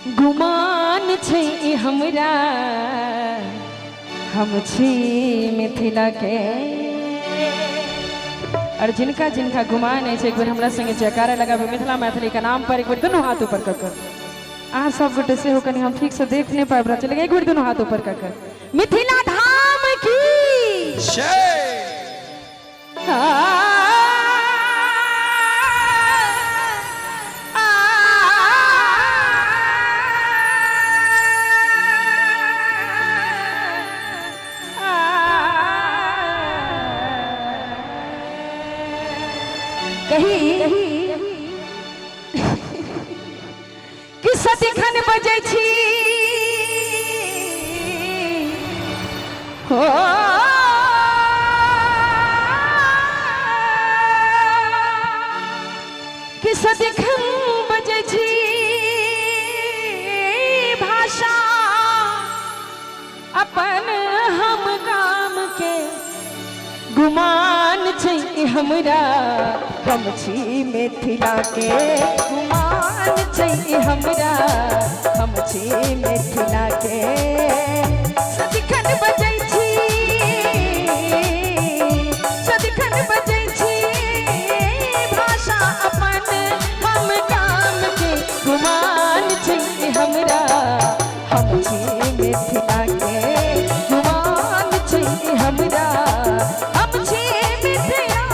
गुमान छै हमरा हम छी मिथिला के। और जिनका जिनका गुमान है एक बार हमरा संगे जयकारा लगाबे मिथिला मैथिली का नाम पर एक बार दोनों हाथ ऊपर कर कर। आ सब गोटे से हो कनी हम ठीक से देख नहीं पाए चलेगा एक बार दोनों हाथ ऊपर कर कर। मिथिला धाम की कि सदिखन बजै छी हो कि सदिखन बजै छी भाषा अपन हम काम के। गुमान छै हमरा हम छी मिथिला के। गुमान छै हमरा हम छी मिथिला के। सदिखन बजै छी सदिखन बजै छी भाषा अपन हम काम के। गुमान छै हमरा हम छी मिथिला के। गुमान छै हमरा हम छी मिथिला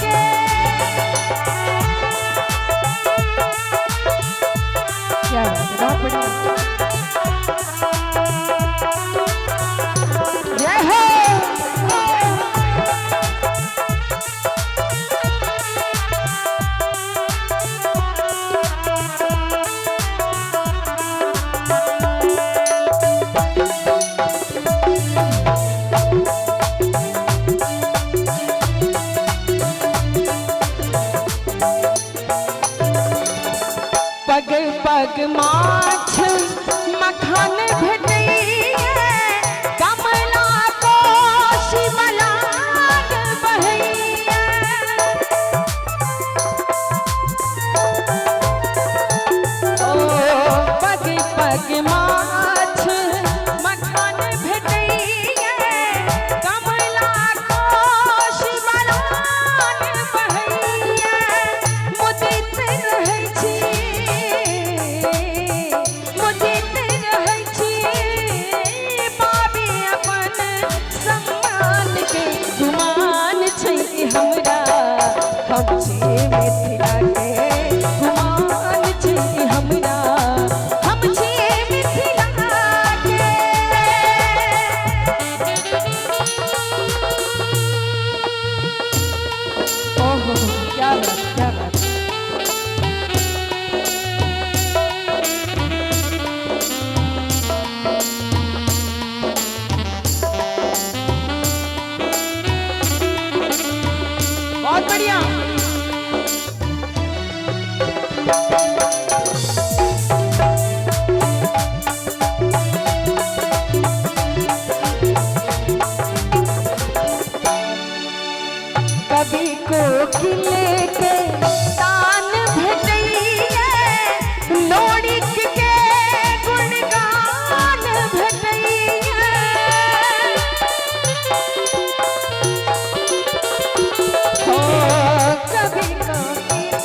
के। क्या बात है, बहुत बढ़िया। जय हो। पग पग माछ मखान भेटैया कमला कोशी मलान बहैया। ओ पग पग माछ मखान भेटैया कमला कोशी मलान बहैया। मुदित रहै छी हमरा हम छी मिथिला के। गुमान छै हमरा हम छी मिथिला के। ओहो क्या बात क्या बात। बहुत बढ़िया। कभी कोकिल के तान भेटैया लोरिक के गुणगान भेटैया। हो कभी कोकिल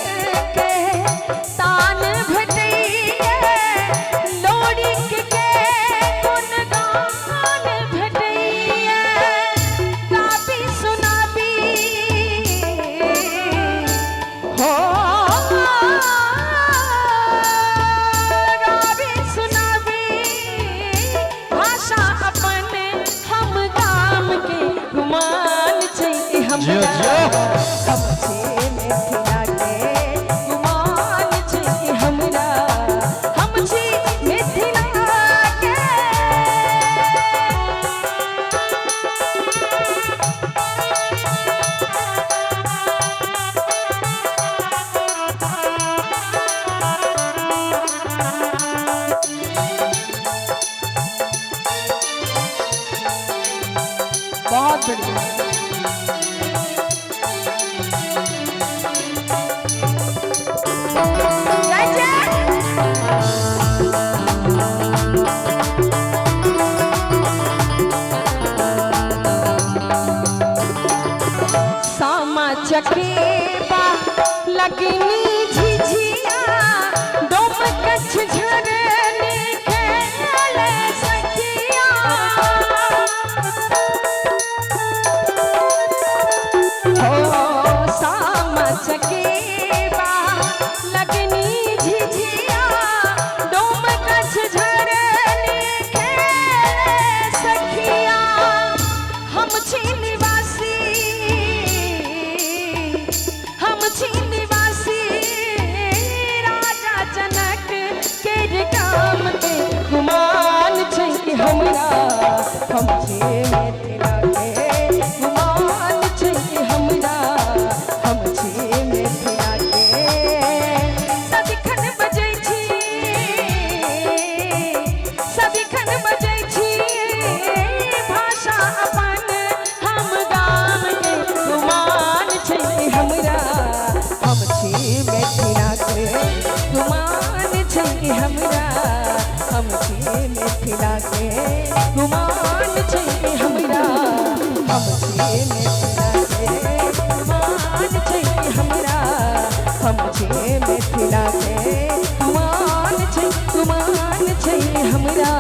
के तान भेटैया लोरिक के गुणगान भेटैया। गाबी सुनाबी हो गाबी सुनाबी भाषा अपन हम काम के। गुमान छै हमरा हम छी मिथिला के। गुमान छै हमरा हम छी मिथिला के। बहुत बढ़िया। जय जय। हम छे मिथिला के मान छै हमरा हम छे मिथिला के मान छै हमरा